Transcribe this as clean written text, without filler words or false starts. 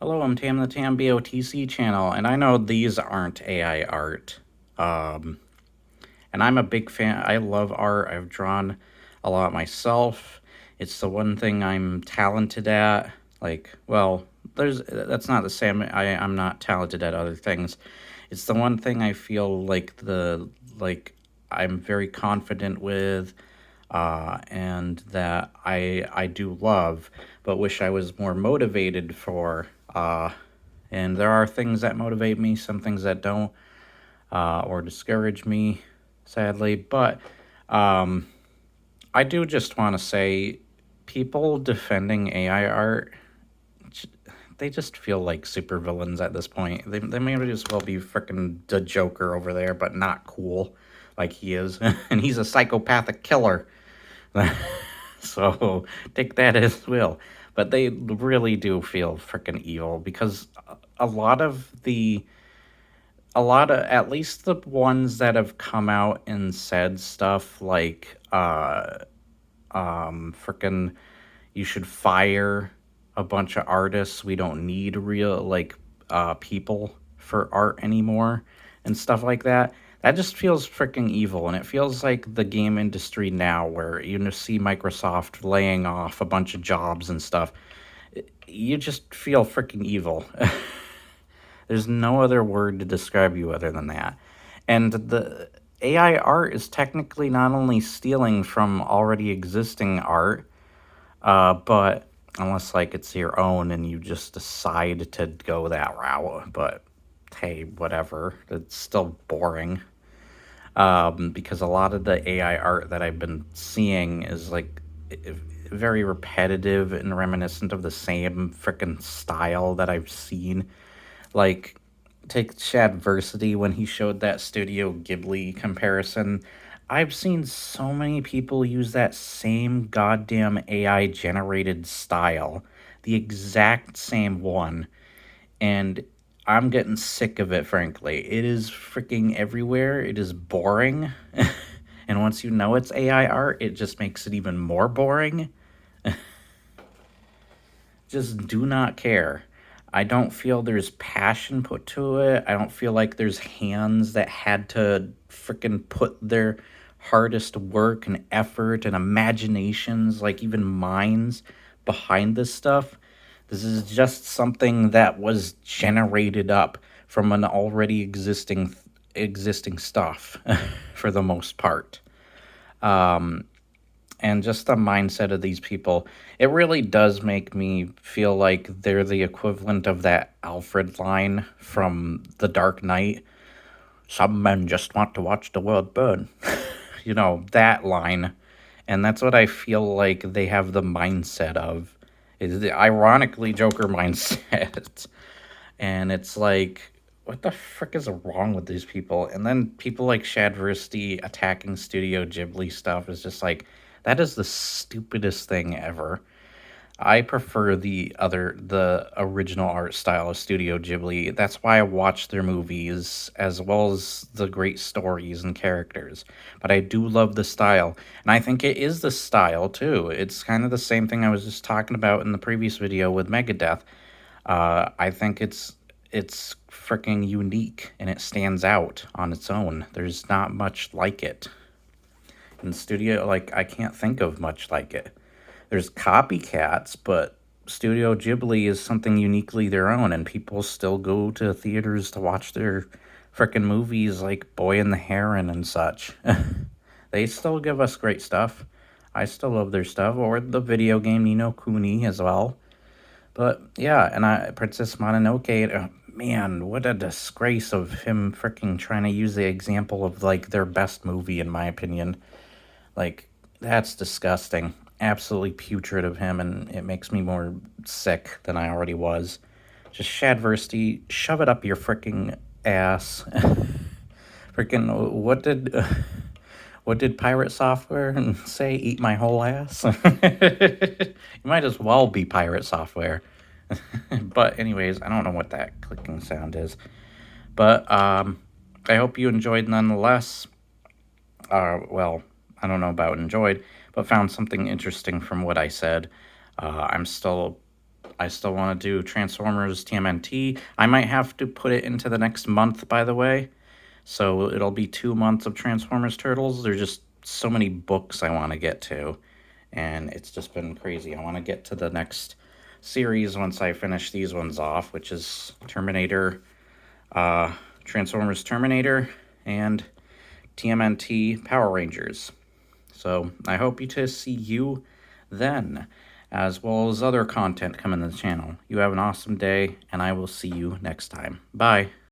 Hello, I'm Tam the Tam BOTC channel, and I know these aren't AI art. Um, and I'm a big fan. I love art. I've drawn a lot myself. It's the one thing I'm talented at. Well, there's that's not the same. I'm not talented at other things. It's the one thing I feel like I'm very confident with, and that I do love, but wish I was more motivated for. And there are things that motivate me, some things that don't, or discourage me, sadly. But um, I do just want to say, people defending AI art, they just feel like supervillains at this point. They may as well be freaking the Joker over there, but not cool like he is. And he's a psychopathic killer. So take that as will. But they really do feel freaking evil because a lot of the at least the ones that have come out and said stuff like freaking you should fire a bunch of artists, we don't need real people for art anymore and stuff like that. That just feels freaking evil, and it feels like the game industry now, where see Microsoft laying off a bunch of jobs and stuff. You just feel freaking evil. There's no other word to describe you other than that. And the AI art is technically not only stealing from already existing art, but unless like it's your own and you just decide to go that route. But hey, whatever. It's still boring. Because a lot of the AI art that I've been seeing is very repetitive and reminiscent of the same freaking style that I've seen. Like, take Shadversity when he showed that Studio Ghibli comparison. I've seen so many people use that same goddamn AI generated style, the exact same one, and I'm getting sick of it, frankly. It is freaking everywhere. It is boring. And once you know it's AI art, it just makes it even more boring. Just do not care. I don't feel there's passion put to it. I don't feel like there's hands that had to freaking put their hardest work and effort and imaginations, like even minds, behind this stuff. This is just something that was generated up from an already existing stuff for the most part. Um, and just the mindset of these people, it really does make me feel like they're the equivalent of that Alfred line from The Dark Knight. Some men just want to watch the world burn. That line. And that's what I feel like they have the mindset of. Is the ironically Joker mindset. And it's like, what the frick is wrong with these people? And then people like Shadversity attacking Studio Ghibli stuff is just like, that is the stupidest thing ever. I prefer the original art style of Studio Ghibli. That's why I watch their movies as well as the great stories and characters. But I do love the style, and I think it is the style too. It's kind of the same thing I was just talking about in the previous video with Megadeth. I think it's freaking unique and it stands out on its own. There's not much like it in studio. Like, I can't think of much like it. There's copycats, but Studio Ghibli is something uniquely their own, and people still go to theaters to watch their frickin' movies like Boy and the Heron and such. They still give us great stuff. I still love their stuff, or the video game Ni no Kuni as well. But yeah, and Princess Mononoke, man, what a disgrace of him freaking trying to use the example of like their best movie, in my opinion. Like, that's disgusting. Absolutely putrid of him, and it makes me more sick than I already was. Just Shadversity, shove it up your freaking ass. Freaking, what did Pirate Software say? Eat my whole ass? You might as well be Pirate Software. But anyways, I don't know what that clicking sound is. But I hope you enjoyed nonetheless. Well, I don't know about enjoyed, but found something interesting from what I said. I'm still I still want to do Transformers TMNT. I might have to put it into the next month, by the way. So it'll be 2 months of Transformers Turtles. There's just so many books I want to get to. And it's just been crazy. I want to get to the next series once I finish these ones off, which is Terminator, Transformers Terminator, and TMNT Power Rangers. So I hope to see you then, as well as other content coming to the channel. You have an awesome day, and I will see you next time. Bye.